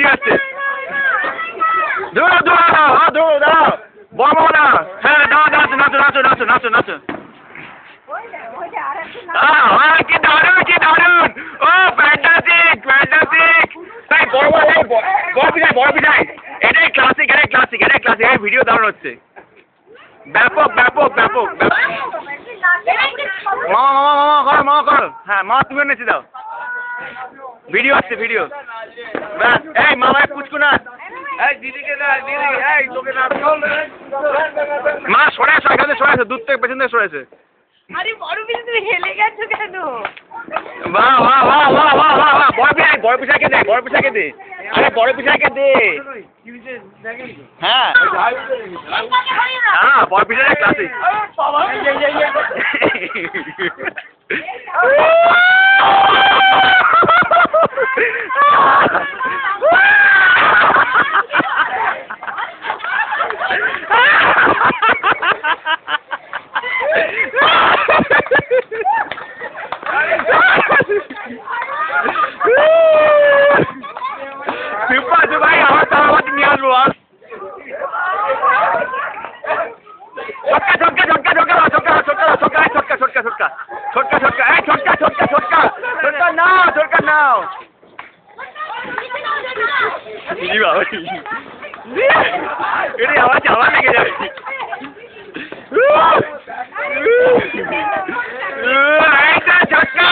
আসছে দৌড়াও দৌড়াও বলো না হ্যাঁ নাচো কি দারুণ ও ফ্যান্টাস্টিক তাই বড় পিঠাই এটাই ক্লাসিক ভিডিও দারুণ হচ্ছে ব্যাপক মামা কর হ্যাঁ মা তুমি নেচে দাও ভিডিও আসছে ব্যাস এই মামায় পুচকু না মা সরে আসো এখানে সরে আসো দূর থেকে পেছন থেকে সরে আসে আরে বড় পিঠা তুমি হেলে গেছো কেন বাহ বড় পিঠাকে দে আরে বড় পিঠাকে দে হ্যাঁ বড় পিঠাটা ক্লাসিক ভাই আমার নিয়ে আসবো ছোটকা নাও এটা আবার লেগে যাবে ছোটকা